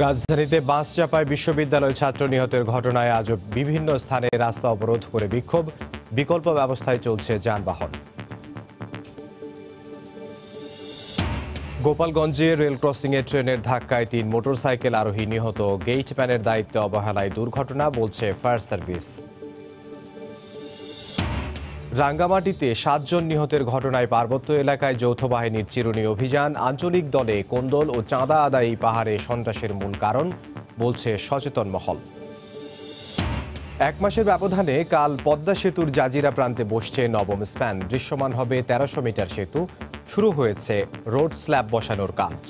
রাজধানীতে বাস চাপায় বিশ্ববিদ্যালয় ছাত্র নিহতের ঘটনায় আজও বিভিন্ন স্থানে রাস্তা অবরোধ করে বিক্ষোভ। বিকল্প ব্যবস্থায় চলছে যানবাহন। গোপালগঞ্জে রেল ক্রসিংয়ে ট্রেনের ধাক্কায় ৩ মোটরসাইকেল আরোহী নিহত। গেটম্যানের দায়িত্বে অবহেলায় দুর্ঘটনা বলছে ফায়ার সার্ভিস। রাঙ্গামাটিতে ৭ জন নিহতের ঘটনায় পার্বত্য এলাকায় যৌথ বাহিনীর চিরুনি অভিযান। আঞ্চলিক দলে কোন্দল ও চাঁদা আদায়ী পাহাড়ে সন্ত্রাসের মূল কারণ বলছে সচেতন মহল। ১ মাসের ব্যবধানে কাল পদ্মা সেতুর জাজিরা প্রান্তে বসছে নবম স্প্যান। দৃশ্যমান হবে ১৩০০ মিটার সেতু। শুরু হয়েছে রোড স্ল্যাব বসানোর কাজ।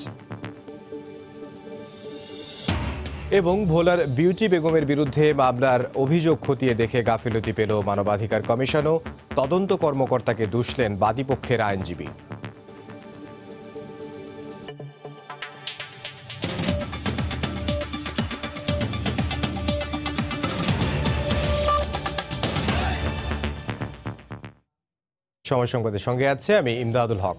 এবং ভোলার বিউটি বেগমের বিরুদ্ধে মামলার অভিযোগ খতিয়ে দেখে গাফিলতি পেল মানবাধিকার কমিশনও। তদন্ত কর্মকর্তাকে দুষলেন বাদীপক্ষের আইনজীবী। সময় সংবাদের সঙ্গে আছে আমি ইমদাদুল হক।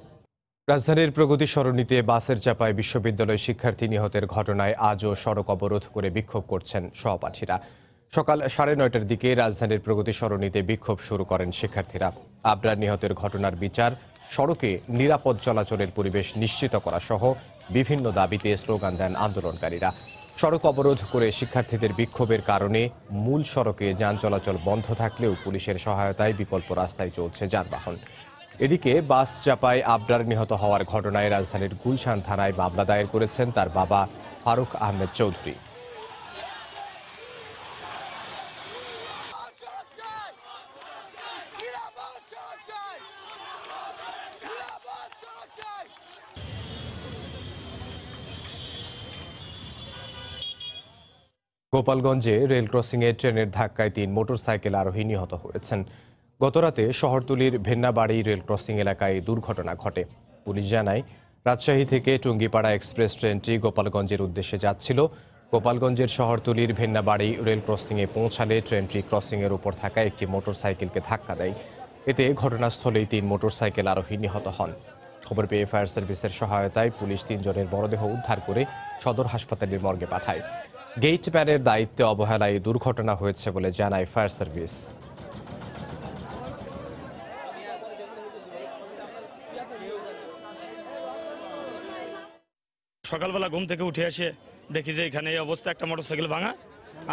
রাজধানীর প্রগতি সরণিতে বাসের চাপায় বিশ্ববিদ্যালয় শিক্ষার্থী নিহতের ঘটনায় আজও সড়ক অবরোধ করে বিক্ষোভ করছেন সহপাঠীরা। সকাল ৯:৩০টার দিকে রাজধানীর প্রগতি সরণিতে বিক্ষোভ শুরু করেন শিক্ষার্থীরা। আবরার নিহতের ঘটনার বিচার, সড়কে নিরাপদ চলাচলের পরিবেশ নিশ্চিত করা সহ বিভিন্ন দাবিতে স্লোগান দেন আন্দোলনকারীরা। সড়ক অবরোধ করে শিক্ষার্থীদের বিক্ষোভের কারণে মূল সড়কে যান চলাচল বন্ধ থাকলেও পুলিশের সহায়তায় বিকল্প রাস্তায় চলছে যানবাহন। এদিকে বাস চাপায় আবরার নিহত হওয়ার ঘটনায় রাজধানীর গুলশান থানায় মামলা দায়ের করেছেন তার বাবা ফারুক আহমেদ চৌধুরী। গোপালগঞ্জে রেল ক্রসিংয়ে ট্রেনের ধাক্কায় ৩ মোটরসাইকেল আরোহী নিহত হয়েছেন। গতরাতে শহরতলির ভেন্নাবাড়ি রেল ক্রসিং এলাকায় দুর্ঘটনা ঘটে। পুলিশ জানায়, রাজশাহী থেকে টুঙ্গিপাড়া এক্সপ্রেস ট্রেনটি গোপালগঞ্জের উদ্দেশ্যে যাচ্ছিল। গোপালগঞ্জের শহরতলির ভেন্নাবাড়ি রেল ক্রসিংয়ে পৌঁছালে ট্রেনটি ক্রসিংয়ের উপর থাকা একটি মোটরসাইকেলকে ধাক্কা দেয়। এতে ঘটনাস্থলেই ৩ মোটরসাইকেল আরোহী নিহত হন। খবর পেয়ে ফায়ার সার্ভিসের সহায়তায় পুলিশ ৩ জনের মরদেহ উদ্ধার করে সদর হাসপাতালের মর্গে পাঠায়। গেটম্যানের দায়িত্বে অবহেলায় দুর্ঘটনা হয়েছে বলে জানায় ফায়ার সার্ভিস। সকালবেলা ঘুম থেকে উঠে এসে দেখি যে এখানে এই অবস্থা, একটা মোটরসাইকেল ভাঙা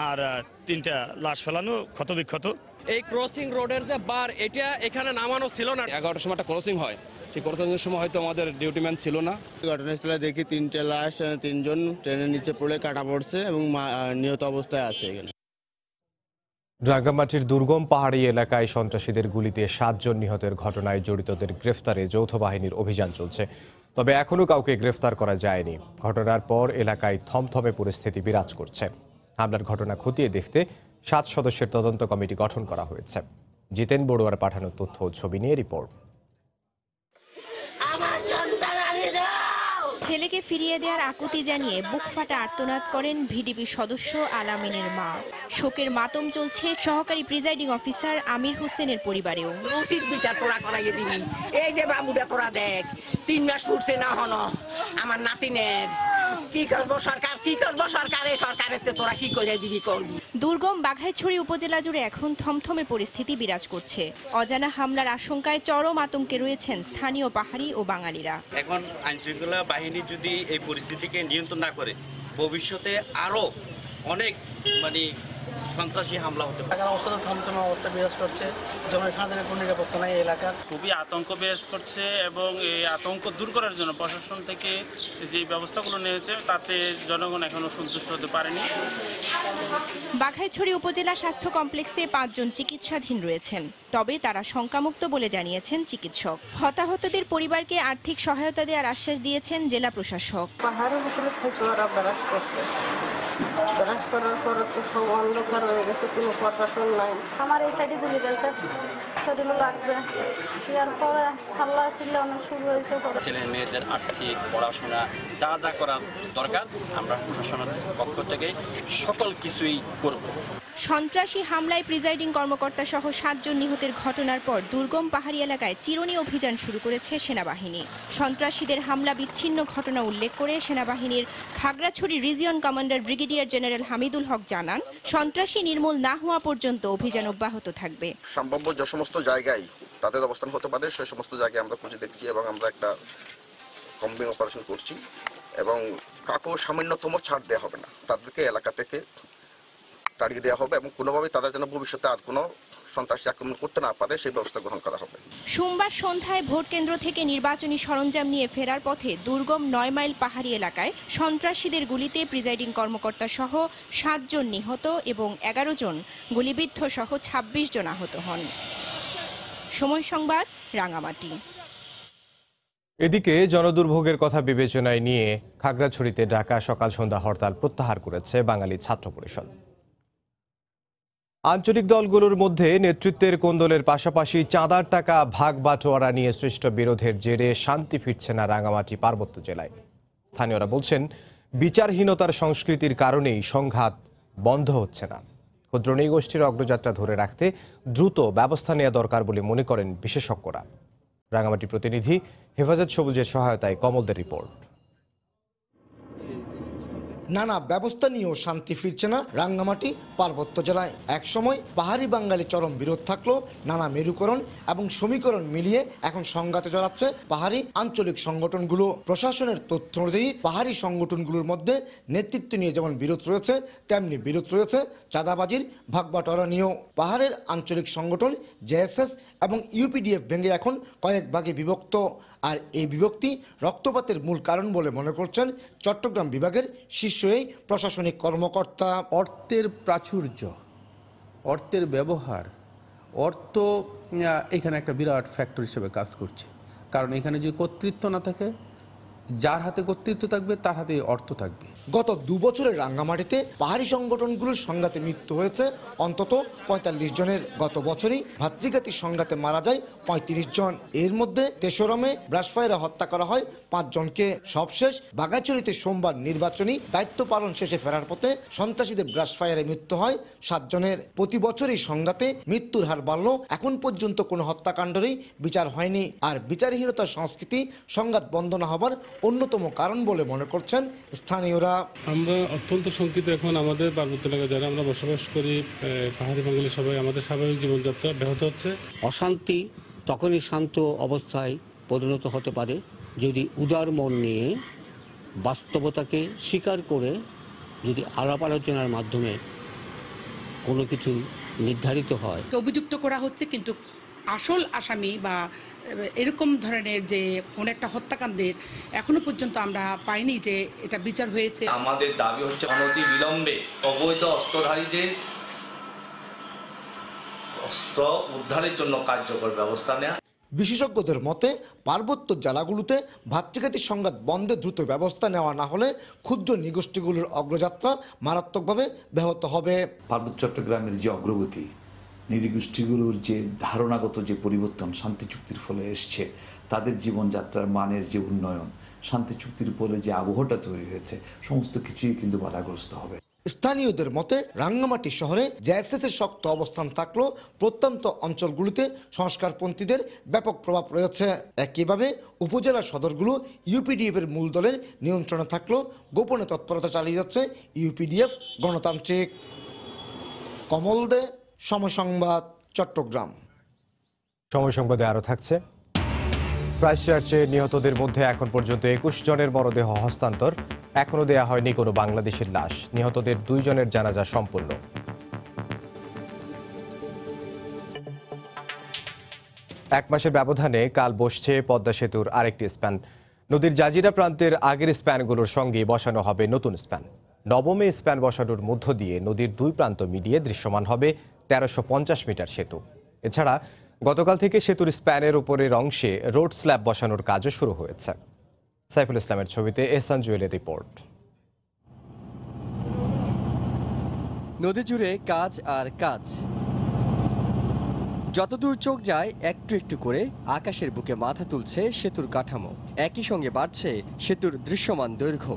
আর ৩টা লাশ ফেলানো, ক্ষতবিক্ষত। এই ক্রসিং রোডের যে বার, এটা এখানে নামানো ছিল না। 11টার সময় একটা ক্রসিং হয়, সেই ক্রসিংয়ের সময় হয়তো আমাদের ডিউটিম্যান ছিল না। ঘটনাস্থলে দেখি 3টে লাশ, 3 জন ট্রেনের নিচে পড়ে কাটা পড়ছে এবং নিহত অবস্থায় আছে। এখানে রাঙ্গামাটির দুর্গম পাহাড়ি এলাকায় সন্ত্রাসীদের গুলিতে ৭ জন নিহতের ঘটনায় জড়িতদের গ্রেফতারে যৌথ বাহিনীর অভিযান চলছে। তবে এখনও কাউকে গ্রেফতার করা যায়নি। ঘটনার পর এলাকায় থমথমে পরিস্থিতি বিরাজ করছে। হামলার ঘটনা খতিয়ে দেখতে 7 সদস্যের তদন্ত কমিটি গঠন করা হয়েছে। জিতেন বড়ুয়ার পাঠানো তথ্য ও ছবি নিয়ে রিপোর্ট। ছেলেকে ফিরিয়ে দেওয়ার আকুতি জানিয়ে বুকফাটা আর্তনাদ করেন ভিডিপি সদস্য আলামিনের মা। শোকের মাতম চলছে সহকারী প্রিজাইডিং অফিসার আমির হোসেনের পরিবারেও। উচিত বিচার তোরা করাইয়ে দিবি। এই যে বাবুটা তোরা দেখ, 3 মাস ফুটছে না হন আমার নাতিনের। কি করবো সরকার, কি করবো সরকার, এই সরকারের তোরা কি করে দিবি করবি। দুর্গম বাঘাইছড়ি উপজেলা জুড়ে এখন থমথমে পরিস্থিতি বিরাজ করছে। অজানা হামলার আশঙ্কায় চরম আতঙ্কে রয়েছেন স্থানীয় পাহাড়ি ও বাঙালিরা। এখন আইনশৃঙ্খলা বাহিনী যদি এই পরিস্থিতিকে নিয়ন্ত্রণ না করে, ভবিষ্যতে আরো অনেক সন্ত্রাসী হামলা হতে পারে। অবস্থা থমথমে অবস্থা বিরাজ করছে, জনসাধারণের কোনো নিরাপত্তা নাই এলাকার। খুবই আতঙ্ক বিরাজ করছে এবং এই আতঙ্ক দূর করার জন্য প্রশাসন থেকে যে ব্যবস্থাগুলো নিয়েছে তাতে জনগণ এখনো সন্তুষ্ট হতে পারেনি। বাঘাইছড়ি উপজেলা স্বাস্থ্য কমপ্লেক্সে 5 জন চিকিৎসাধীন রয়েছেন। তবে তারা শঙ্কামুক্ত বলে জানিয়েছেন চিকিৎসক। হতাহতদের পরিবারকে আর্থিক সহায়তা দেওয়ার আশ্বাস দিয়েছেন জেলা প্রশাসক। পাহাড়ের উপরে থেকে ওরা ব্রাশ করছে, ব্রাশ করার পরে তো সব অন্ধকার হয়ে গেছে, কোনো প্রশাসন নাই। আমার এই সাইডে গুলি গেছে। শরীরও লাগবে ইয়ার পরে আল্লাহ ছিল অনেক শুরু হয়েছে পরে ছেলে মেয়েদের আর্থিক পড়াশোনা যা যা করা দরকার আমরা প্রশাসনের পক্ষ থেকে সকল কিছুই করব। সন্ত্রাসী হামলায় প্রিজাইডিং কর্মকর্তা সহ 7 জন নিহতের ঘটনার পর দুর্গম পাহাড়ি এলাকায় চিরুনি অভিযান শুরু করেছে সেনাবাহিনী। সন্ত্রাসীদের হামলা বিচ্ছিন্ন ঘটনা উল্লেখ করে সেনাবাহিনীর Khagrachari region commander brigadier general Hamidul Haque জানান, সন্ত্রাসী নির্মূল না হওয়া পর্যন্ত অভিযান অব্যাহত থাকবে। সম্ভাব্য যে সমস্ত জায়গায় তাদের অবস্থান হতে পারে সেই সমস্ত জায়গায় আমরা খুঁজে দেখছি এবং আমরা একটা কম্বিং অপারেশন করছি এবং কাউকে সামান্যতম ছাড় দেওয়া হবে না, তাদেরকে এলাকা থেকে তাড়িয়ে দেওয়া হবে এবং কোনোভাবেই তারা যেন ভবিষ্যতে আর কোনো সন্ত্রাসী আক্রমণ করতে না পারে সেই ব্যবস্থা গ্রহণ করা হবে। সোমবার সন্ধ্যায় ভোট কেন্দ্র থেকে নির্বাচনী সরঞ্জাম নিয়ে ফেরার পথে দুর্গম 9 মাইল পাহাড়ি এলাকায় সন্ত্রাসীদের গুলিতে প্রিজাইডিং কর্মকর্তা সহ 7 জন নিহত এবং 11 জন গুলিবিদ্ধ সহ 26 জন আহত হন। সময় সংবাদ, রাঙামাটি। এদিকে জনদুর্ভোগের কথা বিবেচনায় নিয়ে খাগড়াছড়িতে ডাকা সকাল সন্ধ্যা হরতাল প্রত্যাহার করেছে বাঙালি ছাত্র পরিষদ। আঞ্চলিক দলগুলোর মধ্যে নেতৃত্বের কোন্দলের পাশাপাশি চাঁদার টাকা ভাগ বাটোয়ারা নিয়ে সৃষ্ট বিরোধের জেরে শান্তি ফিরছে না রাঙামাটি পার্বত্য জেলায়। স্থানীয়রা বলছেন, বিচারহীনতার সংস্কৃতির কারণেই সংঘাত বন্ধ হচ্ছে না। ক্ষুদ্র নৃগোষ্ঠীর অগ্রযাত্রা ধরে রাখতে দ্রুত ব্যবস্থা নেওয়া দরকার বলে মনে করেন বিশেষজ্ঞরা। রাঙামাটি প্রতিনিধি হেফাজত সবুজের সহায়তায় কমলদের রিপোর্ট। নানা ব্যবস্থা নিয়েও শান্তি ফিরছে না রাঙ্গামাটি পার্বত্য জেলায়। একসময় পাহাড়ি বাঙালি চরম বিরোধ থাকলেও নানা মেরুকরণ এবং সমীকরণ মিলিয়ে এখন সংঘাতে জড়াচ্ছে পাহাড়ি আঞ্চলিক সংগঠনগুলো। প্রশাসনের তথ্য অনুযায়ী পাহাড়ি সংগঠনগুলোর মধ্যে নেতৃত্ব নিয়ে যেমন বিরোধ রয়েছে, তেমনি বিরোধ রয়েছে চাঁদাবাজির ভাগবাটোয়ারা নিয়েও। পাহাড়ের আঞ্চলিক সংগঠন জেএসএস এবং ইউপিডিএফ ভেঙে এখন কয়েক ভাগে বিভক্ত। আর এই বিভক্তি রক্তপাতের মূল কারণ বলে মনে করছেন চট্টগ্রাম বিভাগের শীর্ষ এই প্রশাসনিক কর্মকর্তা। অর্থের প্রাচুর্য, অর্থের ব্যবহার, অর্থ এখানে একটা বিরাট ফ্যাক্টর হিসেবে কাজ করছে। কারণ এখানে যদি কর্তৃত্ব না থাকে, যার হাতে কর্তৃত্ব থাকবে তার হাতে অর্থ থাকবে। গত 2 বছরের রাঙ্গামাটিতে পাহাড়ি সংগঠনগুলোর সংঘাতে মৃত্যু হয়েছে অন্তত 45 জনের। গত বছরই ভাতৃঘাতী সংঘাতে মারা যায় 35 জন। এর মধ্যে তেশরমে ব্রাশফায়ারে হত্যা করা হয় 5 জনকে। সবশেষ বাগাইছড়িতে সোমবার নির্বাচনী দায়িত্ব পালন শেষে ফেরার পথে সন্ত্রাসীদের ব্রাশফায়ারে মৃত্যু হয় 7 জনের। প্রতি বছরই সংঘাতে মৃত্যুর হার বাড়ল, এখন পর্যন্ত কোনো হত্যাকাণ্ডেরই বিচার হয়নি। আর বিচারহীনতার সংস্কৃতি সংঘাত বন্ধ না হবার অন্যতম কারণ বলে মনে করছেন স্থানীয়রা। আমরা অত্যন্ত শঙ্কিত। এখন আমাদের পার্বত্য এলাকায় যারা আমরা বসবাস করি, পাহাড়ি বাঙালি সবাই, আমাদের স্বাভাবিক জীবনযাত্রা ব্যাহত হচ্ছে। অশান্তি তখনই শান্ত অবস্থায় পরিণত হতে পারে যদি উদার মন নিয়ে বাস্তবতাকে স্বীকার করে যদি আলাপ আলোচনার মাধ্যমে কোনো কিছু নির্ধারিত হয়। অভিযুক্ত করা হচ্ছে, কিন্তু আসল আসামি বা এরকম ধরনের যে কোন একটা হত্যাকাণ্ডের এখনো পর্যন্ত আমরা পাইনি যে এটা বিচার হয়েছে। আমাদের দাবি হচ্ছে অনতি বিলম্বে অবৈধ অস্ত্রধারীদের অস্ত্র উদ্ধারের জন্য কার্যকর ব্যবস্থা নেওয়া। বিশেষজ্ঞদের মতে পার্বত্য জেলাগুলোতে ভাতৃঘাতী সংঘাত বন্ধে দ্রুত ব্যবস্থা নেওয়া না হলে ক্ষুদ্র নৃগোষ্ঠীগুলোর অগ্রযাত্রা মারাত্মকভাবে ব্যাহত হবে। পার্বত্য চট্টগ্রামের যে অগ্রগতি, নৃগোষ্ঠীগুলোর যে ধারণাগত যে পরিবর্তন শান্তি চুক্তির ফলে এসছে, তাদের জীবনযাত্রার মানের যে উন্নয়ন, শান্তি চুক্তির উপরে যে আবহটা তৈরি হয়েছে, সমস্ত কিছুই কিন্তু বাধাগ্রস্ত হবে। স্থানীয়দের মতে রাঙ্গামাটি শহরে জেএসএস এর শক্ত অবস্থান থাকলেও প্রত্যন্ত অঞ্চলগুলিতে সংস্কারপন্থীদের ব্যাপক প্রভাব রয়েছে। একইভাবে উপজেলা সদরগুলো ইউপিডিএফ এর মূল দলের নিয়ন্ত্রণে থাকলেও গোপনে তৎপরতা চালিয়ে যাচ্ছে ইউপিডিএফ গণতান্ত্রিক। কমল দে, সময় সংবাদ, চট্টগ্রাম। সময় সংবাদে আরও থাকছে, ক্রাইস্টচার্চে নিহতদের মধ্যে এখন পর্যন্ত 21 জনের মরদেহ হস্তান্তর। এখনও দেয়া হয়নি কোনো বাংলাদেশের লাশ। নিহতদের 2 জনের জানাজা সম্পূর্ণ। এক মাসের ব্যবধানে কাল বসছে পদ্মা সেতুর আরেকটি স্প্যান। নদীর জাজিরা প্রান্তের আগের স্প্যানগুলোর সঙ্গে বসানো হবে নতুন স্প্যান। নবমে স্প্যান বসানোর মধ্য দিয়ে নদীর 2 প্রান্ত মিলিয়ে দৃশ্যমান হবে 1350 মিটার সেতু। এছাড়া গতকাল থেকে সেতুর স্প্যানের উপরের অংশে রোড স্ল্যাব বসানোর কাজও শুরু হয়েছে। সাইফুল ইসলামের ছবিতে এহসান জুয়েলের রিপোর্ট। নদী জুড়ে কাজ আর কাজ। যতদূর চোখ যায় একটু একটু করে আকাশের বুকে মাথা তুলছে সেতুর কাঠামো, একই সঙ্গে বাড়ছে সেতুর দৃশ্যমান দৈর্ঘ্য।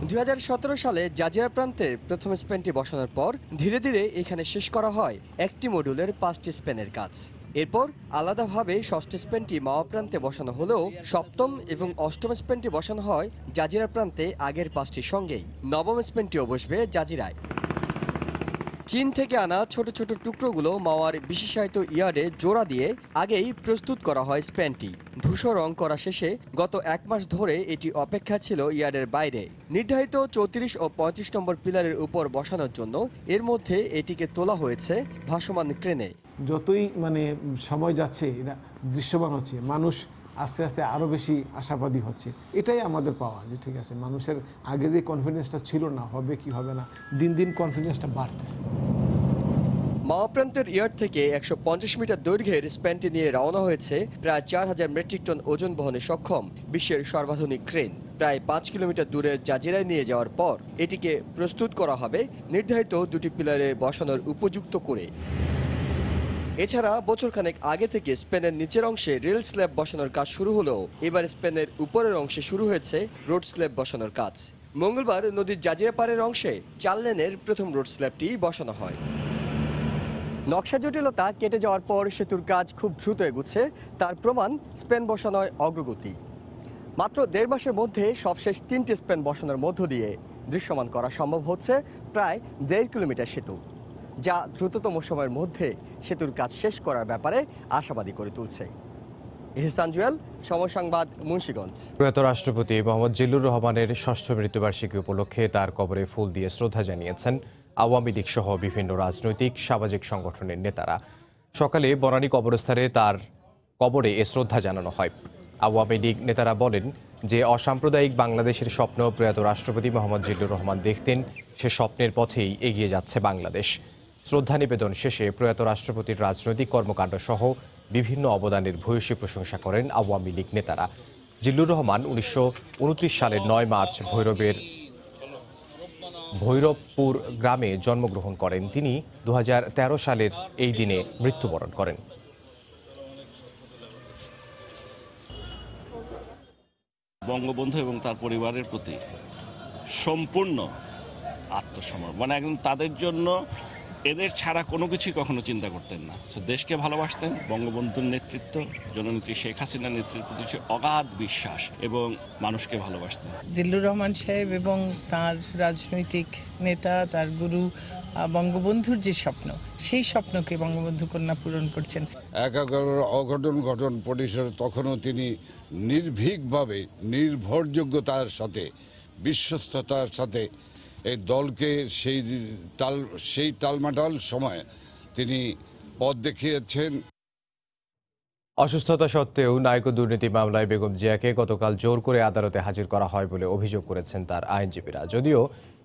2017 সালে জাজিরা প্রান্তে প্রথম স্প্যানটি বসানোর পর ধীরে ধীরে এখানে শেষ করা হয় একটি মডিউলের 5টি স্প্যানের কাজ। এরপর আলাদাভাবে ষষ্ঠ স্প্যানটি মাওয়া প্রান্তে বসানো হলেও সপ্তম এবং অষ্টম স্প্যানটি বসানো হয় জাজিরা প্রান্তে আগের 5টির সঙ্গেই। নবম স্প্যানটিও বসবে জাজিরায়। চীন থেকে আনা ছোট ছোট টুকরোগুলো মাওয়ার বিশেষায়িত ইয়ার্ডে জোড়া দিয়ে আগেই প্রস্তুত করা হয় স্প্যানটি। ধূসর রং করা শেষে গত 1 মাস ধরে এটি অপেক্ষা ছিল ইয়ার্ডের বাইরে। নির্ধারিত 34 ও 35 নম্বর পিলারের উপর বসানোর জন্য এর মধ্যে এটিকে তোলা হয়েছে ভাসমান ক্রেনে। যতই সময় যাচ্ছে এটা দৃশ্যমান হচ্ছে, মানুষ আস্তে আস্তে আরও বেশি আশাবাদী হচ্ছে। এটাই আমাদের পাওয়া যে ঠিক আছে, মানুষের আগে যে কনফিডেন্সটা ছিল না হবে কি হবে না, দিন দিন কনফিডেন্সটা বাড়তেছে। মাওয়া প্রান্তের ইয়ার্ড থেকে 150 মিটার দৈর্ঘ্যের স্প্যানটি নিয়ে রওনা হয়েছে প্রায় 4000 মেট্রিক টন ওজন বহনে সক্ষম বিশ্বের সর্বাধুনিক ক্রেন। প্রায় 5 কিলোমিটার দূরের জাজিরায় নিয়ে যাওয়ার পর এটিকে প্রস্তুত করা হবে নির্ধারিত 2টি পিলারে বসানোর উপযুক্ত করে। এছাড়া বছরখানেক আগে থেকে স্পেনের নিচের অংশে রেল স্ল্যাব বসানোর কাজ শুরু হলেও এবার স্পেনের উপরের অংশে শুরু হয়েছে রোড স্ল্যাব বসানোর কাজ। মঙ্গলবার নদীর জাজিরা পাড়ের অংশে 4 লেনের প্রথম রোড স্ল্যাবটি বসানো হয়। নকশা জটিলতা কেটে যাওয়ার পর সেতুর কাজ খুব দ্রুত এগুচ্ছে, তার প্রমাণ স্পেন বসানোয় অগ্রগতি। মাত্র 1.5 মাসের মধ্যে সবশেষ 3টি স্পেন বসানোর মধ্য দিয়ে দৃশ্যমান করা সম্ভব হচ্ছে প্রায় 1.5 কিলোমিটার সেতু, যা দ্রুততম সময়ের মধ্যে সেতুর কাজ শেষ করার ব্যাপারে আশাবাদী করে তুলছে। ইহসান জুয়েল, সময় সংবাদ, মুন্সিগঞ্জ। প্রয়াত রাষ্ট্রপতি মোহাম্মদ জিল্লুর রহমানের ষষ্ঠ মৃত্যুবার্ষিকী উপলক্ষে তার কবরে ফুল দিয়ে শ্রদ্ধা জানিয়েছেন আওয়ামী লীগ সহ বিভিন্ন রাজনৈতিক সামাজিক সংগঠনের নেতারা। সকালে বনানী কবরস্থানে তার কবরে এ শ্রদ্ধা জানানো হয়। আওয়ামী লীগ নেতারা বলেন যে অসাম্প্রদায়িক বাংলাদেশের স্বপ্ন প্রয়াত রাষ্ট্রপতি মোহাম্মদ জিল্লুর রহমান দেখতেন, সে স্বপ্নের পথেই এগিয়ে যাচ্ছে বাংলাদেশ। শ্রদ্ধা নিবেদন শেষে প্রয়াত রাষ্ট্রপতির রাজনৈতিক কর্মকাণ্ড সহ বিভিন্ন অবদানের ভূয়সী প্রশংসা করেন আওয়ামী লীগ নেতারা। জিল্লুর রহমান 1929 সালের 9 মার্চ ভৈরবপুর গ্রামে জন্মগ্রহণ করেন। তিনি 2013 সালের এই দিনে মৃত্যুবরণ করেন। বঙ্গবন্ধু এবং তার পরিবারের প্রতি সম্পূর্ণ আত্মসমর্পণ, একদম তাদের জন্য এদের ছাড়া কোনো কিছুই কখনো চিন্তা করতেন না। দেশকে ভালোবাসতেন, বঙ্গবন্ধুর নেতৃত্ব, জননেত্রী শেখ হাসিনার নেতৃত্বের প্রতি অগাধ বিশ্বাস এবং মানুষকে ভালোবাসতেন। জিল্লুর রহমান সাহেব এবং তার রাজনৈতিক নেতা, তার গুরু বঙ্গবন্ধুর যে স্বপ্ন, সেই স্বপ্নকে বঙ্গবন্ধু কন্যা পূরণ করছেন। একাগ্র অঘটন ঘটন পরিসরে তখনও তিনি নির্ভীকভাবে নির্ভরযোগ্যতার সাথে, বিশ্বস্ততার সাথে এই দলকে সেই টালমাটাল সময়ে তিনি পথ দেখিয়েছেন। অসুস্থতা সত্ত্বেও নাইক দুর্নীতি মামলায় বেগম জিয়াকে গতকাল জোর করে আদালতে হাজির করা হয় বলে অভিযোগ করেছেন তার আইনজীবীরা, যদিও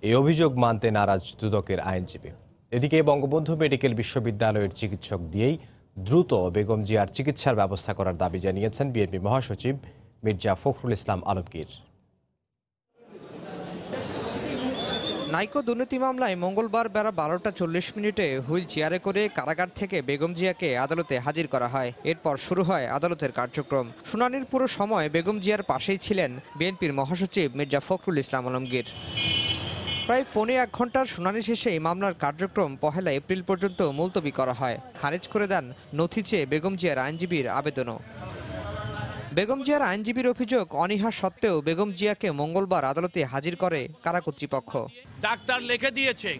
এই অভিযোগ মানতে নারাজ দুদকের আইনজীবী। এদিকে বঙ্গবন্ধু মেডিকেল বিশ্ববিদ্যালয়ের চিকিৎসক দিয়েই দ্রুত বেগম জিয়ার চিকিৎসার ব্যবস্থা করার দাবি জানিয়েছেন বিএনপি মহাসচিব মির্জা ফখরুল ইসলাম আলমগীর। নাইকো দুর্নীতি মামলায় মঙ্গলবার বেলা 12টা 40 মিনিটে হুইল চেয়ারে করে কারাগার থেকে বেগম জিয়াকে আদালতে হাজির করা হয়। এরপর শুরু হয় আদালতের কার্যক্রম। শুনানির পুরো সময় বেগম জিয়ার পাশেই ছিলেন বিএনপির মহাসচিব মির্জা ফখরুল ইসলাম আলমগীর। প্রায় 1.5 ঘন্টার শুনানি শেষে মামলার কার্যক্রম 1 এপ্রিল পর্যন্ত মুলতবি করা হয়। খারিজ করে দেন নথি চেয়ে বেগম জিয়ার আইনজীবীর আবেদনও। বেগম জিয়ার আইনজীবীর অভিযোগ, অনীহা সত্ত্বেও বেগম জিয়াকে মঙ্গলবার আদালতে হাজির করে কারা কর্তৃপক্ষ। ডাক্তার লিখে দিয়েছে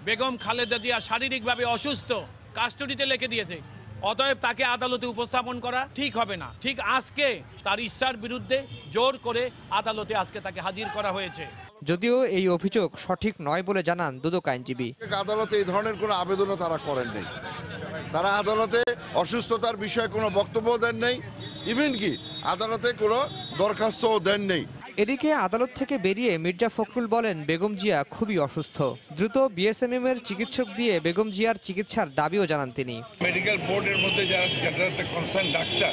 বেগম খালেদা জিয়া শারীরিকভাবে অসুস্থ, কাস্টডিতে লিখে দিয়েছে, অতএব তাকে আদালতে উপস্থাপন করা ঠিক হবে না। ঠিক আজকে তার ইচ্ছার বিরুদ্ধে জোর করে আদালতে আজকে তাকে হাজির করা হয়েছে। যদিও এই অভিযোগ সঠিক নয় বলে জানান দুদক আইনজীবী। আদালতে এই ধরনের কোনো আবেদনও তারা করেন নাই। তারা আদালতে অসুস্থতার বিষয়ে কোনো বক্তব্য দেন নাই, ইভেন কি আদালতে কোনো দরখাস্তও দেন নেই। এদিকে আদালত থেকে বেরিয়ে মির্জা ফখরুল বলেন বেগম জিয়া খুবই অসুস্থ, দ্রুত বিএসএমএম এর চিকিৎসক দিয়ে বেগম জিয়ার চিকিৎসার দাবিও জানান তিনি। মেডিকেল বোর্ডের মধ্যে যারা কনসার্ন ডাক্তার,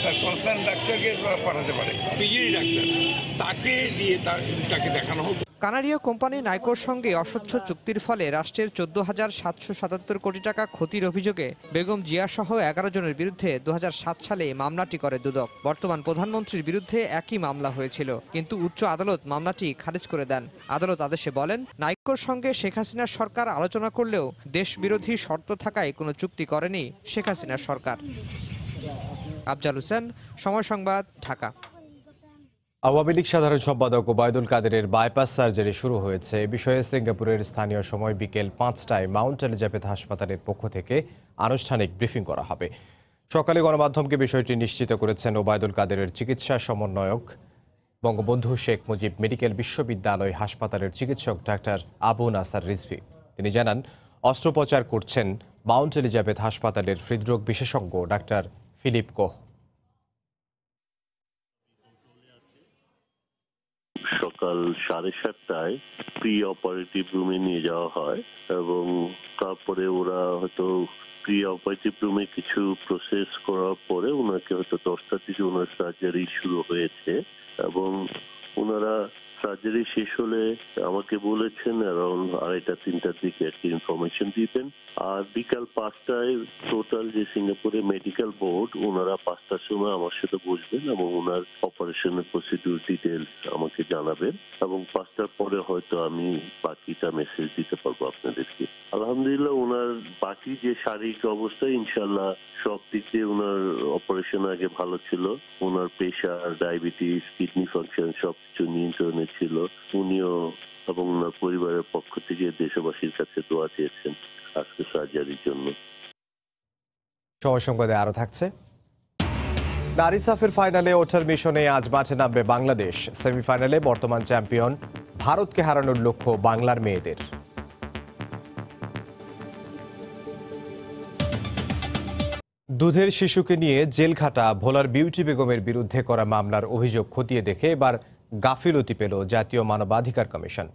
ডাক্তার কনসার্ন ডাক্তারকে পাঠাতে পারে, পিজিডি ডাক্তার, তাকে দিয়ে তাকে দেখানো হোক। কানাডীয় কোম্পানি নাইকোর সঙ্গে অস্বচ্ছ চুক্তির ফলে রাষ্ট্রের 14,777 কোটি টাকা ক্ষতির অভিযোগে বেগম জিয়া সহ 11 জনের বিরুদ্ধে 2007 সালে মামলাটি করে দুদক। বর্তমান প্রধানমন্ত্রীর বিরুদ্ধে একই মামলা হয়েছিল, কিন্তু উচ্চ আদালত মামলাটি খারিজ করে দেন। আদালত আদেশে বলেন, নাইকোর সঙ্গে শেখ হাসিনার সরকার আলোচনা করলেও দেশ বিরোধী শর্ত থাকায় কোনো চুক্তি করেনি শেখ হাসিনার সরকার। আফজাল হোসেন, সময় সংবাদ, ঢাকা। আওয়ামী লীগ সাধারণ সম্পাদক ওবায়দুল কাদেরের বাইপাস সার্জারি শুরু হয়েছে। এ বিষয়ে সিঙ্গাপুরের স্থানীয় সময় বিকেল 5টায় মাউন্ট এলিজাবেথ হাসপাতালের পক্ষ থেকে আনুষ্ঠানিক ব্রিফিং করা হবে। সকালে গণমাধ্যমকে বিষয়টি নিশ্চিত করেছেন ওবায়দুল কাদেরের চিকিৎসা সমন্বয়ক, বঙ্গবন্ধু শেখ মুজিব মেডিকেল বিশ্ববিদ্যালয় হাসপাতালের চিকিৎসক ডাক্তার আবু নাসার রিজভী। তিনি জানান, অস্ত্রোপচার করছেন মাউন্ট এলিজাবেথ হাসপাতালের হৃদরোগ বিশেষজ্ঞ ডাক্তার ফিলিপ কোহ। সকাল 7:30টায় প্রি অপারেটিভ রুমে নিয়ে যাওয়া হয় এবং তারপরে ওরা হয়তো প্রি অপারেটিভ রুমে কিছু প্রসেস করার পরে ওনাকে হয়তো 10টা থেকে ওনার সার্জারি শুরু হয়েছে এবং ওনারা সার্জারি শেষ হলে আমাকে বলেছেন অ্যারাউন্ড 2:30-3টার দিকে একটা ইনফরমেশন দিবেন। আর বিকাল 5টায় টোটাল যে সিঙ্গাপুরে মেডিকেল বোর্ড ওনারা 5টার সময় আমার সাথে বসবেন এবং ওনার অপারেশনের প্রসিডিউর ডিটেলস আমাকে জানাবেন এবং 5টার পরে হয়তো আমি বাকিটা মেসেজ দিতে পারবো আপনাদেরকে। আলহামদুলিল্লাহ ওনার বাকি যে শারীরিক অবস্থা ইনশাল্লাহ সব দিক দিয়ে ওনার অপারেশন আগে ভালো ছিল। ওনার প্রেশার, ডায়াবেটিস, কিডনি ফাংশন সবকিছু নিয়ন্ত্রণে ছিল। উনিও এবং ওনার পরিবারের পক্ষ থেকে দেশবাসীর কাছে দোয়া চেয়েছেন আজকে সার্জারির জন্য। সময় সংবাদে আরো থাকছে। নারী সাফের ফাইনালে ওঠার মিশনে আজ মাঠে নামবে বাংলাদেশ। সেমিফাইনালে বর্তমান চ্যাম্পিয়ন ভারতকে হারানোর লক্ষ্য বাংলার মেয়েদের। দুধের শিশুকে নিয়ে জেল খাটা ভোলার বিউটি বেগমের বিরুদ্ধে করা মামলার অভিযোগ খতিয়ে দেখে এবার গাফিলতি পেল জাতীয় মানবাধিকার কমিশন।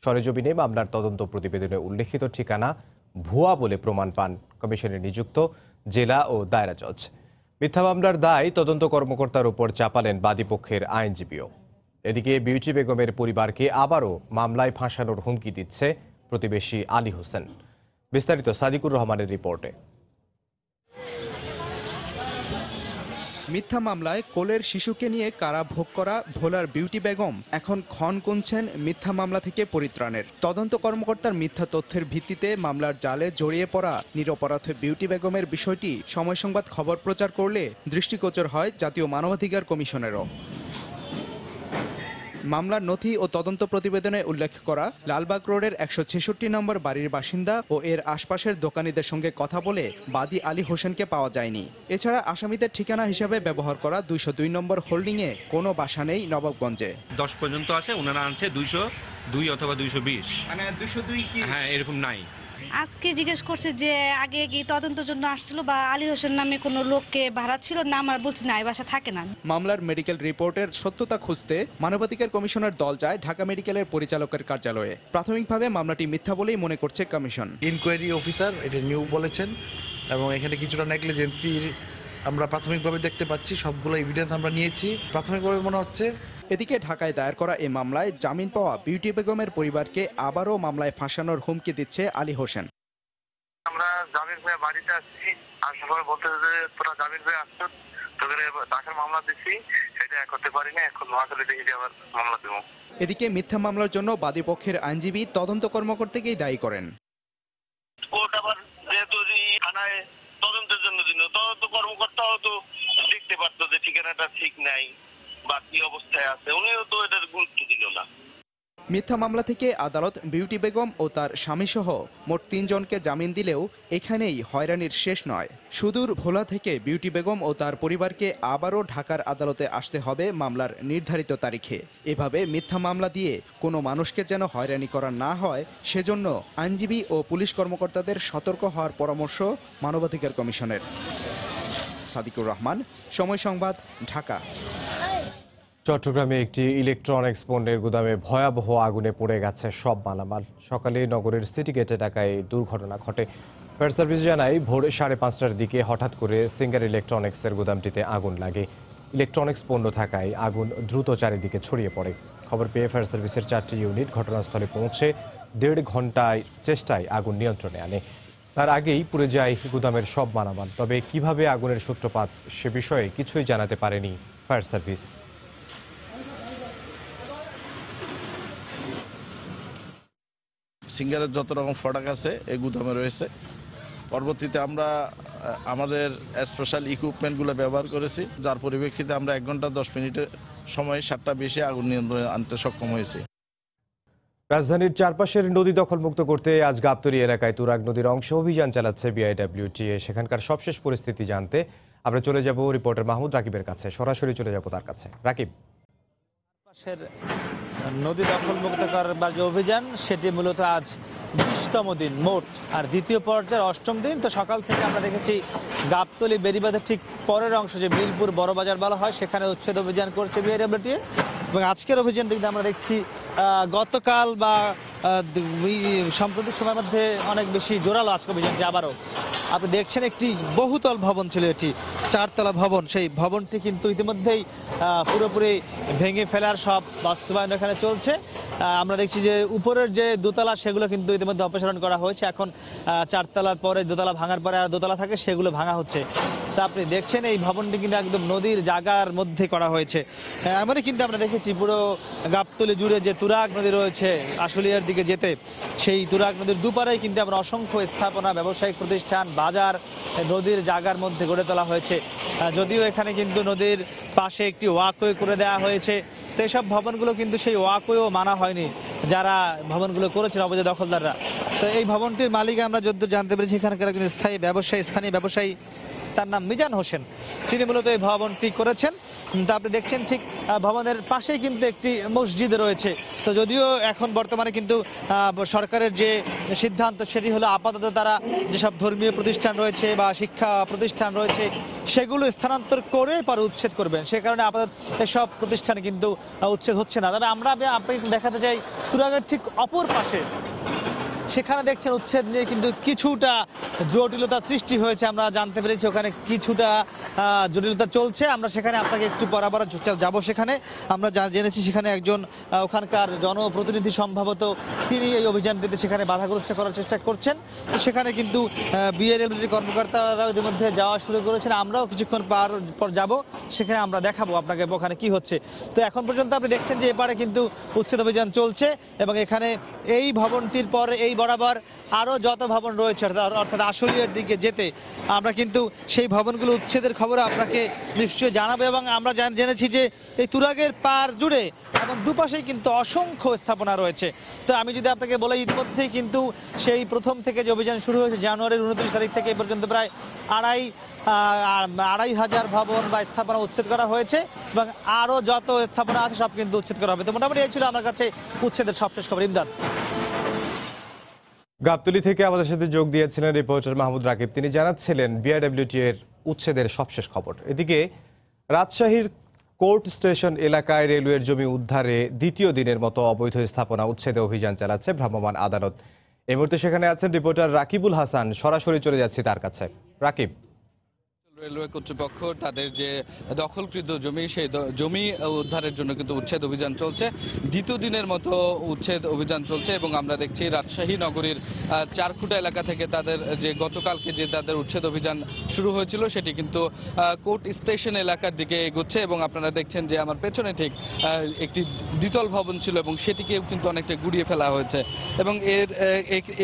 সরেজমিনে মামলার তদন্ত প্রতিবেদনে উল্লেখিত ঠিকানা ভুয়া বলে প্রমাণ পান কমিশনের নিযুক্ত জেলা ও দায়রা জজ। মিথ্যা মামলার দায় তদন্ত কর্মকর্তার উপর চাপালেন বাদীপক্ষের আইনজীবীও। এদিকে বিউটি বেগমের পরিবারকে আবারও মামলায় ফাঁসানোর হুমকি দিচ্ছে প্রতিবেশী আলী হোসেন। বিস্তারিত সাদিকুর রহমানের রিপোর্টে। মিথ্যা মামলায় কোলের শিশুকে নিয়ে কারাভোগ করা ভোলার বিউটি বেগম এখন ক্ষণ গুনছেন মিথ্যা মামলা থেকে পরিত্রাণের। তদন্ত কর্মকর্তার মিথ্যা তথ্যের ভিত্তিতে মামলার জালে জড়িয়ে পড়া নিরপরাধ বিউটি বেগমের বিষয়টি সময় সংবাদ খবর প্রচার করলে দৃষ্টিগোচর হয় জাতীয় মানবাধিকার কমিশনেরও। মামলার নথি ও তদন্ত প্রতিবেদনে উল্লেখ করা লালবাগ রোডের 166 নম্বর বাড়ির বাসিন্দা ও এর আশপাশের দোকানীদের সঙ্গে কথা বলে বাদী আলী হোসেনকে পাওয়া যায়নি। এছাড়া আসামিদের ঠিকানা হিসাবে ব্যবহার করা 202 নম্বর হোল্ডিংয়ে কোনো বাসা নেই নবাবগঞ্জে। 10 পর্যন্ত আছে, ওনারা আনছে 202 অথবা 220, মানে 202 কি? হ্যাঁ, এরকম নাই। আজকে জিজ্ঞেস করছে যে আগে কি তদন্তের জন্য আসছিল বা আলী হোসেন নামে কোনো লোককে ভাড়া ছিল না, আমার বলছি না, এই বাসা থাকে না। মামলার মেডিকেল রিপোর্টের সত্যতা খুঁজতে মানবাধিকার কমিশনের দল যায় ঢাকা মেডিকেলের পরিচালকের কার্যালয়ে। প্রাথমিকভাবে মামলাটি মিথ্যা বলেই মনে করছে কমিশন। ইনকোয়ারি অফিসার এটা নিউ বলেছেন এবং এখানে কিছুটা নেগলিজেন্সির আমরা প্রাথমিকভাবে দেখতে পাচ্ছি। সবগুলো এভিডেন্স আমরা নিয়েছি, প্রাথমিকভাবে মনে হচ্ছে। এদিকে ঢাকায় দায়ের করা এই মামলায় জামিন পাওয়া বিউটি বেগমের পরিবারকে আবারও মামলায় ফাঁসানোর হুমকি দিচ্ছে আলী হোসেন। আমরা জামিন হয়ে বাড়িতে আসছি, আসার পরে বলতে যে তোরা জামিন হয়ে আসছো, তোদের টাকার মামলা দিচ্ছি, সেটা করতে পারি না, এখন নোয়াখালীতে গিয়ে আবার মামলা দেবো। এদিকে মিথ্যা মামলার জন্য বাদীপক্ষের আইনজীবী তদন্ত কর্মকর্তাকেই দায়ী করেন। কোর্ট আবার যেহেতু থানায় তদন্তের জন্য দিল, তদন্ত কর্মকর্তাও তো দেখতে পারতো যে ঠিকানাটা ঠিক নাই বা কি অবস্থায় আছে, উনিও তো এটার গুরুত্ব দিল না। মিথ্যা মামলা থেকে আদালত বিউটি বেগম ও তার স্বামীসহ মোট 3 জনকে জামিন দিলেও এখানেই হয়রানির শেষ নয়। সুদূর ভোলা থেকে বিউটি বেগম ও তার পরিবারকে আবারও ঢাকার আদালতে আসতে হবে মামলার নির্ধারিত তারিখে। এভাবে মিথ্যা মামলা দিয়ে কোনো মানুষকে যেন হয়রানি করা না হয় সেজন্য আইনজীবী ও পুলিশ কর্মকর্তাদের সতর্ক হওয়ার পরামর্শ মানবাধিকার কমিশনের। সাদিকুর রহমান, সময় সংবাদ, ঢাকা। চট্টগ্রামে একটি ইলেকট্রনিক্স পণ্যের গুদামে ভয়াবহ আগুনে পড়ে গেছে সব মালামাল। সকালে নগরের সিটি গেটে এলাকায় দুর্ঘটনা ঘটে। ফায়ার সার্ভিস জানায় ভোর 5:30টার দিকে হঠাৎ করে সিঙ্গার ইলেকট্রনিক্সের গুদামটিতে আগুন লাগে। ইলেকট্রনিক্স পণ্য থাকায় আগুন দ্রুত চারিদিকে ছড়িয়ে পড়ে। খবর পেয়ে ফায়ার সার্ভিসের 4টি ইউনিট ঘটনাস্থলে পৌঁছে 1.5 ঘন্টায় চেষ্টায় আগুন নিয়ন্ত্রণে আনে। তার আগেই পুড়ে যায় গুদামের সব মালামাল। তবে কিভাবে আগুনের সূত্রপাত সে বিষয়ে কিছুই জানাতে পারেনি ফায়ার সার্ভিস। সিঙ্গারের যত রকম প্রোডাক্ট আছে এই গুদামে রয়েছে। পরবর্তীতে আমরা আমাদের স্পেশাল ইকুইপমেন্টগুলো ব্যবহার করেছি, যার পরিপ্রেক্ষিতে আমরা 1 ঘন্টা 10 মিনিটের সময় 7টা বেশি আগুন নিয়ন্ত্রণে আনতে সক্ষম হয়েছি। রাজধানীর চারপাশের নদী দখলমুক্ত করতে আজ গাবতলী এলাকায় তুরাগ নদীর অংশ অভিযান চালাচ্ছে বিআইডব্লিউটিএ। সেখানকার সবশেষ পরিস্থিতি জানতে আমরা চলে যাব রিপোর্টার মাহমুদ রাকিবের কাছে। সরাসরি চলে যাব তার কাছে। রাকিব, নদী দখলমুক্ত করার যে অভিযান সেটি মূলত আজ 20তম দিন মোট, আর দ্বিতীয় পর্যায়ের 8ম দিন। তো সকাল থেকে আমরা দেখেছি গাবতলী বেড়িবাঁধের ঠিক পরের অংশ যে মিলপুর বড় বাজার বলা হয় সেখানে উচ্ছেদ অভিযান করছে বিআইডব্লিউটিএ। এবং আজকের অভিযানটি কিন্তু আমরা দেখছি গতকাল বা সাম্প্রতিক সময়ের মধ্যে অনেক বেশি জোরালো আজকে অভিযানটি। আবারও আপনি দেখছেন একটি বহুতল ভবন ছিল, এটি 4তলা ভবন। সেই ভবনটি কিন্তু ইতিমধ্যেই পুরোপুরি ভেঙে ফেলার সব বাস্তবায়ন এখানে চলছে। আমরা দেখছি যে উপরের যে দোতলা সেগুলো কিন্তু ইতিমধ্যে অপসারণ করা হয়েছে। এখন 4তলার পরে দোতলা ভাঙার পরে আর দোতলা থাকে সেগুলো ভাঙা হচ্ছে। তা আপনি দেখছেন এই ভবনটি কিন্তু একদম নদীর জায়গার মধ্যে করা হয়েছে। এমনই কিন্তু আমরা দেখেছি পুরো গাবতলী জুড়ে যে তুরাগ নদী রয়েছে আশুলিয়ার দিকে যেতে, সেই তুরাগ নদীর দুপারেই কিন্তু আমরা অসংখ্য স্থাপনা, ব্যবসায়িক প্রতিষ্ঠান, বাজার নদীর জায়গার মধ্যে গড়ে তোলা হয়েছে। যদিও এখানে কিন্তু নদীর পাশে একটি ওয়াকওয়ে করে দেওয়া হয়েছে, তো এইসব ভবনগুলো কিন্তু সেই ওয়াকওয়েও মানা হয়নি যারা ভবনগুলো করেছেন অবৈধ দখলদাররা। তো এই ভবনটির মালিক আমরা যতদূর জানতে পেরেছি এখানকার একজন স্থানীয় ব্যবসায়ী, তার নাম মিজান হোসেন, তিনি মূলত এই ভবনটি করেছেন। তা আপনি দেখছেন ঠিক ভবনের পাশেই কিন্তু একটি মসজিদ রয়েছে। তো যদিও এখন বর্তমানে কিন্তু সরকারের যে সিদ্ধান্ত সেটি হলো আপাতত তারা যেসব ধর্মীয় প্রতিষ্ঠান রয়েছে বা শিক্ষা প্রতিষ্ঠান রয়েছে সেগুলো স্থানান্তর করে পরে উচ্ছেদ করবেন। সে কারণে আপাতত এসব প্রতিষ্ঠান কিন্তু উচ্ছেদ হচ্ছে না। তবে আমরা আপনাকে দেখাতে চাই তুরাগের ঠিক অপর পাশে, সেখানে দেখছেন উচ্ছেদ নিয়ে কিন্তু কিছুটা জটিলতা সৃষ্টি হয়েছে। আমরা জানতে পেরেছি ওখানে কিছুটা জটিলতা চলছে। আমরা সেখানে আপনাকে একটু বরাবর যাব। সেখানে আমরা জেনেছি সেখানে একজন ওখানকার জনপ্রতিনিধি সম্ভবত তিনি এই অভিযানটিতে সেখানে বাধাগ্রস্ত করার চেষ্টা করছেন। তো সেখানে কিন্তু বিআইডব্লিউটিএ কর্মকর্তারা ইতিমধ্যে যাওয়া শুরু করেছেন। আমরাও কিছুক্ষণ পর যাব, সেখানে আমরা দেখাবো আপনাকে ওখানে কি হচ্ছে। তো এখন পর্যন্ত আপনি দেখছেন যে এপারে কিন্তু উচ্ছেদ অভিযান চলছে এবং এখানে এই ভবনটির পর এই বরাবর আরও যত ভবন রয়েছে অর্থাৎ আশুলিয়ার দিকে যেতে আমরা কিন্তু সেই ভবনগুলো উচ্ছেদের খবর আপনাকে নিশ্চয়ই জানাবো। এবং আমরা জেনেছি যে এই তুরাগের পার জুড়ে এবং দুপাশেই কিন্তু অসংখ্য স্থাপনা রয়েছে। তো আমি যদি আপনাকে বলি ইতিমধ্যেই কিন্তু সেই প্রথম থেকে যে অভিযান শুরু হয়েছে জানুয়ারির 29 তারিখ থেকে এই পর্যন্ত প্রায় 2,500 ভবন বা স্থাপনা উচ্ছেদ করা হয়েছে এবং আরও যত স্থাপনা আছে সব কিন্তু উচ্ছেদ করা হবে। তো মোটামুটি এই ছিল আমার কাছে উচ্ছেদের সবশেষ খবর। ইমদাদ। গাবতলী থেকে আমাদের সাথে যোগ দিয়েছিলেন রিপোর্টার মাহমুদ রাকিব। তিনি জানাচ্ছিলেন বিআইডব্লিউটিএ এর উচ্ছেদের সবশেষ খবর। এদিকে রাজশাহীর কোর্ট স্টেশন এলাকায় রেলওয়ের জমি উদ্ধারে দ্বিতীয় দিনের মতো অবৈধ স্থাপনা উচ্ছেদে অভিযান চালাচ্ছে ভ্রাম্যমাণ আদালত। এই মুহূর্তে সেখানে আছেন রিপোর্টার রাকিবুল হাসান। সরাসরি চলে যাচ্ছি তার কাছে। রাকিব, রেলওয়ে কর্তৃপক্ষ তাদের যে দখলকৃত জমি সেই জমি উদ্ধারের জন্য কিন্তু উচ্ছেদ অভিযান চলছে। দ্বিতীয় দিনের মতো উচ্ছেদ অভিযান চলছে এবং আমরা দেখছি রাজশাহী নগরীর চারখুঁটা এলাকা থেকে তাদের যে গতকালকে যে তাদের উচ্ছেদ অভিযান শুরু হয়েছিল সেটি কিন্তু কোর্ট স্টেশন এলাকার দিকে এগোচ্ছে এবং আপনারা দেখছেন যে আমার পেছনে ঠিক একটি দ্বিতল ভবন ছিল এবং সেটিকেও কিন্তু অনেকটা গুড়িয়ে ফেলা হয়েছে এবং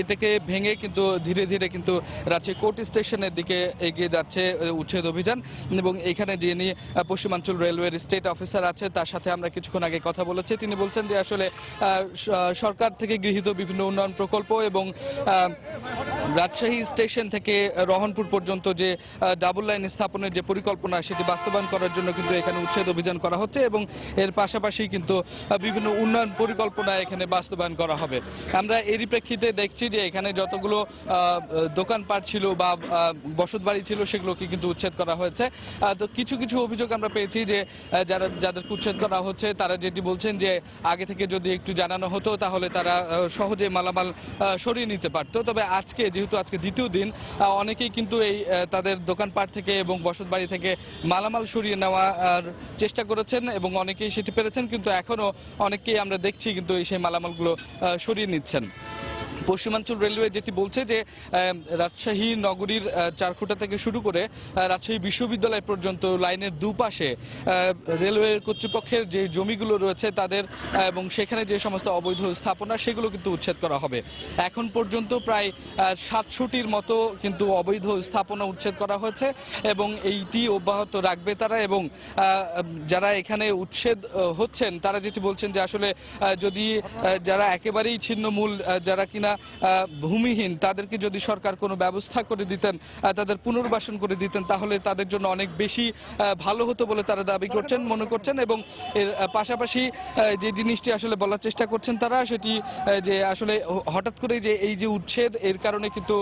এটাকে ভেঙে কিন্তু ধীরে ধীরে কিন্তু রাজশাহী কোর্ট স্টেশনের দিকে এগিয়ে যাচ্ছে উচ্ছেদ অভিযান। এবং এখানে যিনি পশ্চিমাঞ্চল রেলওয়ের স্টেট অফিসার আছে তার সাথে আমরা কিছুক্ষণ আগে কথা বলেছি। তিনি বলছেন যে আসলে সরকার থেকে গৃহীত বিভিন্ন উন্নয়ন প্রকল্প এবং রাজশাহী স্টেশন থেকে রহনপুর পর্যন্ত যে ডাবল লাইন স্থাপনের যে পরিকল্পনা সেটি বাস্তবায়ন করার জন্য কিন্তু এখানে উচ্ছেদ অভিযান করা হচ্ছে এবং এর পাশাপাশি কিন্তু বিভিন্ন উন্নয়ন পরিকল্পনা এখানে বাস্তবায়ন করা হবে। আমরা এরই প্রেক্ষিতে দেখছি যে এখানে যতগুলো দোকানপাট ছিল বা বসতবাড়ি ছিল সেগুলোকে কিন্তু উচ্ছেদ করা হয়েছে। তো কিছু কিছু অভিযোগ আমরা পেয়েছি যে যাদেরকে উচ্ছেদ করা হচ্ছে তারা যেটি বলছেন যে আগে থেকে যদি একটু জানানো হতো তাহলে তারা সহজে মালামাল সরিয়ে নিতে পারতো। তবে আজকে যেহেতু আজকে দ্বিতীয় দিন, অনেকেই কিন্তু এই তাদের দোকানপাট থেকে এবং বসতবাড়ি থেকে মালামাল সরিয়ে নেওয়ার চেষ্টা করেছেন এবং অনেকেই সেটি পেরেছেন, কিন্তু এখনও অনেকেই আমরা দেখছি কিন্তু সেই মালামালগুলো সরিয়ে নিচ্ছেন। পশ্চিমাঞ্চল রেলওয়ে যেটি বলছে যে রাজশাহী নগরীর চারখুঁটা থেকে শুরু করে রাজশাহী বিশ্ববিদ্যালয় পর্যন্ত লাইনের দুপাশে রেলওয়ে কর্তৃপক্ষের যে জমিগুলো রয়েছে তাদের এবং সেখানে যে সমস্ত অবৈধ স্থাপনা সেগুলো কিন্তু উচ্ছেদ করা হবে। এখন পর্যন্ত প্রায় 700টির মতো কিন্তু অবৈধ স্থাপনা উচ্ছেদ করা হয়েছে এবং এইটি অব্যাহত রাখবে তারা। এবং যারা এখানে উচ্ছেদ হচ্ছেন তারা যেটি বলছেন যে আসলে যদি যারা একেবারেই ছিন্নমূল, যারা কিনা ভূমিহীন, তাদেরকে যদি সরকার কোনো ব্যবস্থা করে দিতেন, তাদের পুনর্বাসন করে দিতেন, তাহলে তাদের জন্য অনেক বেশি ভালো হতো বলে তারা দাবি করছেন, মনে করছেন। এবং এর পাশাপাশি যে জিনিসটি আসলে বলার চেষ্টা করছেন তারা, সেটি যে আসলে হঠাৎ করে যে এই যে উচ্ছেদ, এর কারণে কিন্তু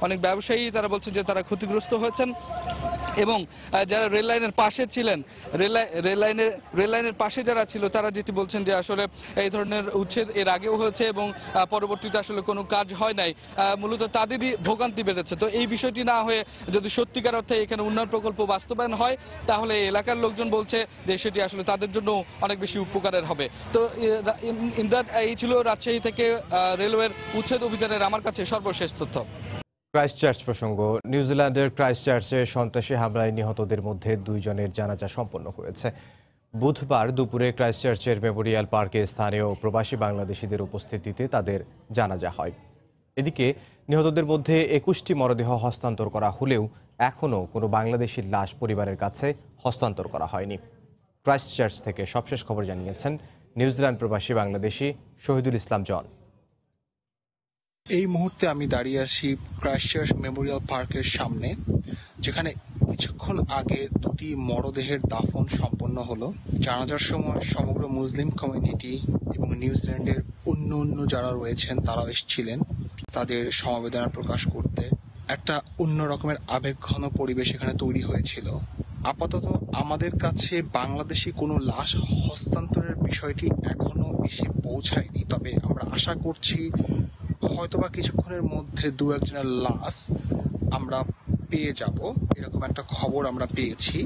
অনেক ব্যবসায়ী তারা বলছেন যে তারা ক্ষতিগ্রস্ত হয়েছেন। এবং যারা রেল লাইনের পাশে ছিলেন, রেল লাইনের পাশে যারা ছিল তারা যেটি বলছেন যে আসলে এই ধরনের উচ্ছেদ এর আগেও হয়েছে এবং পরবর্তীতে আসলে কোনো কাজ হয় নাই, মূলত তাদেরই ভোগান্তি বেড়েছে। তো এই বিষয়টি না হয়ে যদি সত্যিকার অর্থে এখানে উন্নয়ন প্রকল্প বাস্তবায়ন হয়, তাহলে এলাকার লোকজন বলছে যে সেটি আসলে তাদের জন্য অনেক বেশি উপকারের হবে। তো ইমদাদ, এই ছিল রাজশাহী থেকে রেলওয়ের উচ্ছেদ অভিযানের আমার কাছে সর্বশেষ তথ্য। ক্রাইস্টচার্চ প্রসঙ্গ। নিউজিল্যান্ডের ক্রাইস্টচার্চে সন্ত্রাসী হামলায় নিহতদের মধ্যে 2 জনের জানাজা সম্পন্ন হয়েছে। বুধবার দুপুরে ক্রাইস্টচার্চের মেমোরিয়াল পার্কে স্থানীয় প্রবাসী বাংলাদেশিদের উপস্থিতিতে তাদের জানাজা হয়। এদিকে নিহতদের মধ্যে 21টি মরদেহ হস্তান্তর করা হলেও এখনও কোনো বাংলাদেশির লাশ পরিবারের কাছে হস্তান্তর করা হয়নি। ক্রাইস্টচার্চ থেকে সবশেষ খবর জানিয়েছেন নিউজিল্যান্ড প্রবাসী বাংলাদেশি শহীদুল ইসলাম জন। এই মুহূর্তে আমি দাঁড়িয়ে আছি ক্রাইস্টচার্চ মেমোরিয়াল পার্কের সামনে, যেখানে কিছুক্ষণ আগে 2টি মরদেহের দাফন সম্পন্ন হলো। জানাজার সময় সমগ্র মুসলিম কমিউনিটি এবং নিউজিল্যান্ডের অন্য যারা রয়েছেন তারাও এসেছিলেন তাদের সমবেদনা প্রকাশ করতে। একটা অন্য রকমের আবেগঘন পরিবেশ এখানে তৈরি হয়েছিল। আপাতত আমাদের কাছে বাংলাদেশি কোনো লাশ হস্তান্তরের বিষয়টি এখনো এসে পৌঁছায়নি, তবে আমরা আশা করছি হয়তোবা কিছুক্ষণের মধ্যে 2-1 জনের লাশ আমরা পেয়ে যাব। এরকম একটা খবর আমরা পেয়েছি।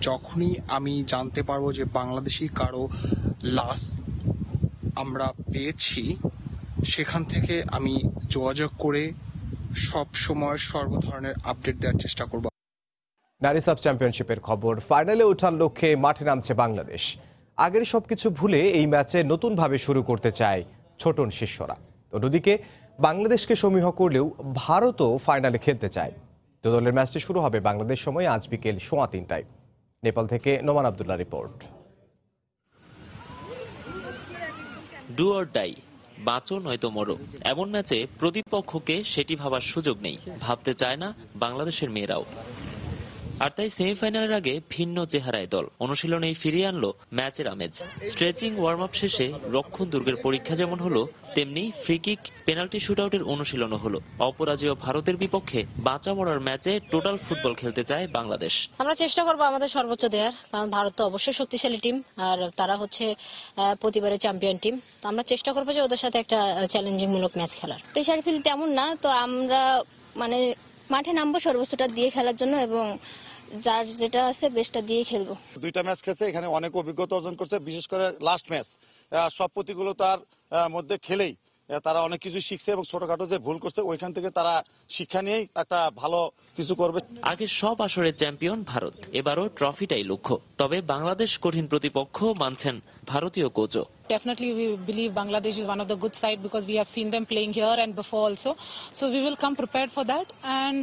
যখনই আমি জানতে পারবো যে বাংলাদেশি কারো লাশ আমরা পেয়েছি, সেখান থেকে আমি যোগাযোগ করে সব সময় সর্ব ধরনের আপডেট দেওয়ার চেষ্টা করব। নারী সাব চ্যাম্পিয়নশিপের খবর। ফাইনালে ওঠার লক্ষ্যে মাঠে নামছে বাংলাদেশ। আগের সবকিছু ভুলে এই ম্যাচে নতুনভাবে শুরু করতে চায় ছোটন শিষ্যরা। অন্যদিকে বাংলাদেশকে সমীহ করলেও ভারতও ফাইনালে খেলতে চায়। দলের ম্যাচটি শুরু হবে বাংলাদেশ সময় আজ বিকেল 3:15টায়। নেপাল থেকে Noman Abdullah report. Do or die, বাঁচো নয়তো মরো, এমন ম্যাচে প্রতিপক্ষকে সেটি ভাবার সুযোগ নেই, ভাবতে চায় না বাংলাদেশের মেয়েরাও। আর তাই সেমিফাইনালের আগে ভিন্ন চেহারায় দল অনুশীলনেই ফিরিয়ে আনলো ম্যাচের আমেজ। স্ট্রেচিং ওয়ার্ম আপ শেষে রক্ষণ দুর্গের পরীক্ষা যেমন হলো, তেমনি ফ্রি কিক, পেনাল্টি শুটআউটের অনুশীলনও হলো। অপরাজেয় ভারতের বিপক্ষে বাঁচা মরার ম্যাচে টোটাল ফুটবল খেলতে চায় বাংলাদেশ। আমরা চেষ্টা করবো আমাদের সর্বোচ্চ দেওয়ার, কারণ ভারত তো অবশ্যই শক্তিশালী টিম আর তারা হচ্ছে প্রতিবারের চ্যাম্পিয়ন টিম। তো আমরা চেষ্টা করবো যে ওদের সাথে একটা চ্যালেঞ্জিং মূলক ম্যাচ খেলার। প্রেশার ফিল তেমন না, তো আমরা মাঠে নামবো সর্বোচ্চটা দিয়ে খেলার জন্য এবং যার যেটা আছে বেস্টটা দিয়ে খেলবো। 2টা ম্যাচ খেলছে, এখানে অনেক অভিজ্ঞতা অর্জন করছে, বিশেষ করে লাস্ট ম্যাচ সব প্রতিকূলতার মধ্যে খেলেই তারা অনেক কিছু শিখছে এবং ছোটখাটো যে ভুল করছে ওইখান থেকে তারা শিক্ষা নিয়েই একটা ভালো কিছু করবে। আগে সব আসরে চ্যাম্পিয়ন ভারত, এবারও ট্রফিটাই লক্ষ্য। তবে বাংলাদেশ কঠিন প্রতিপক্ষ মানছেন ভারতীয় কোচও। Definitely we believe Bangladesh is one of the good side because we have seen them playing here and before also. So we will come prepared for that and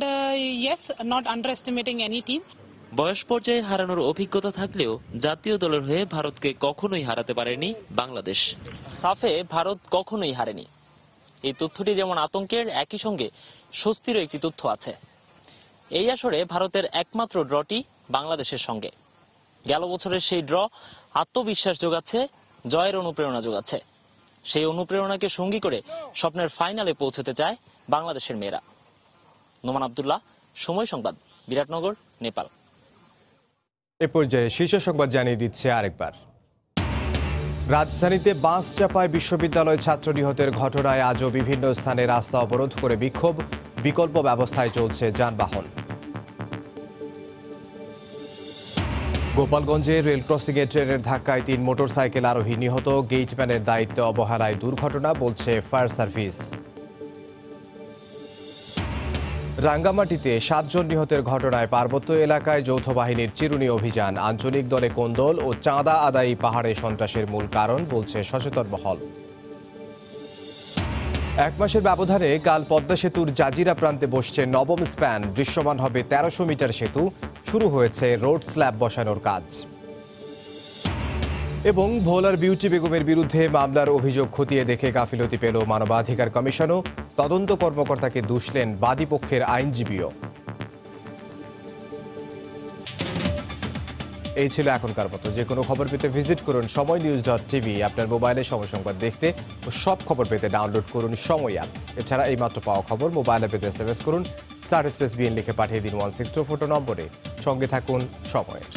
yes, not underestimating any team. বয়স পর্যায়ে হারানোর অভিজ্ঞতা থাকলেও জাতীয় দলের হয়ে ভারতকে কখনোই হারাতে পারেনি বাংলাদেশ। সাফে ভারত কখনোই হারেনি। এই তথ্যটি যেমন আতঙ্কের, একই সঙ্গে স্বস্তিরও একটি তথ্য আছে। এই আসরে ভারতের একমাত্র ড্রটি বাংলাদেশের সঙ্গে। গেল বছরের সেই ড্র আত্মবিশ্বাস যোগাচ্ছে, জয়ের অনুপ্রেরণা যোগাচ্ছে। সেই অনুপ্রেরণাকে সঙ্গী করে স্বপ্নের ফাইনালে পৌঁছতে চায় বাংলাদেশের মেয়েরা। নোমান আব্দুল্লাহ, সময় সংবাদ, বিরাটনগর, নেপাল। এ পর্যায়ে শীর্ষ সংবাদ জানিয়ে দিচ্ছে আরেকবার। রাজধানীতে বাস চাপায় বিশ্ববিদ্যালয় ছাত্র নিহতের ঘটনায় আজও বিভিন্ন স্থানে রাস্তা অবরোধ করে বিক্ষোভ, বিকল্প ব্যবস্থায় চলছে যানবাহন। গোপালগঞ্জে রেল ক্রসিংয়ে ট্রেনের ধাক্কায় 3 মোটরসাইকেল আরোহী নিহত, গেটম্যানের দায়িত্বে অবহেলায় দুর্ঘটনা বলছে ফায়ার সার্ভিস। রাঙ্গামাটিতে 7 জন নিহতের ঘটনায় পার্বত্য এলাকায় যৌথ বাহিনীর চিরুনি অভিযান, আঞ্চলিক দলে কোন্দল ও চাঁদা আদায়ী পাহাড়ে সন্ত্রাসের মূল কারণ বলছে সচেতন মহল। 1 মাসের ব্যবধানে কাল পদ্মা সেতুর জাজিরা প্রান্তে বসছে নবম স্প্যান, দৃশ্যমান হবে 1300 মিটার সেতু, শুরু হয়েছে রোড স্ল্যাব বসানোর কাজ। এবং ভোলার বিউটি বেগমের বিরুদ্ধে মামলার অভিযোগ খতিয়ে দেখে গাফিলতি পেল মানবাধিকার কমিশনও, তদন্ত কর্মকর্তাকে দুষলেন বাদীপক্ষের আইনজীবীও। এই ছিল এখনকার মতো। যে কোনো খবর পেতে ভিজিট করুন সময়নিউজ.tv। আপনার মোবাইলে সময় সংবাদ দেখতে ও সব খবর পেতে ডাউনলোড করুন সময় অ্যাপ। এছাড়া এই মাত্র পাওয়া খবর মোবাইলে পেতে SMS করুন *BN লিখে পাঠিয়ে দিন 1624 নম্বরে। সঙ্গে থাকুন সময়ের।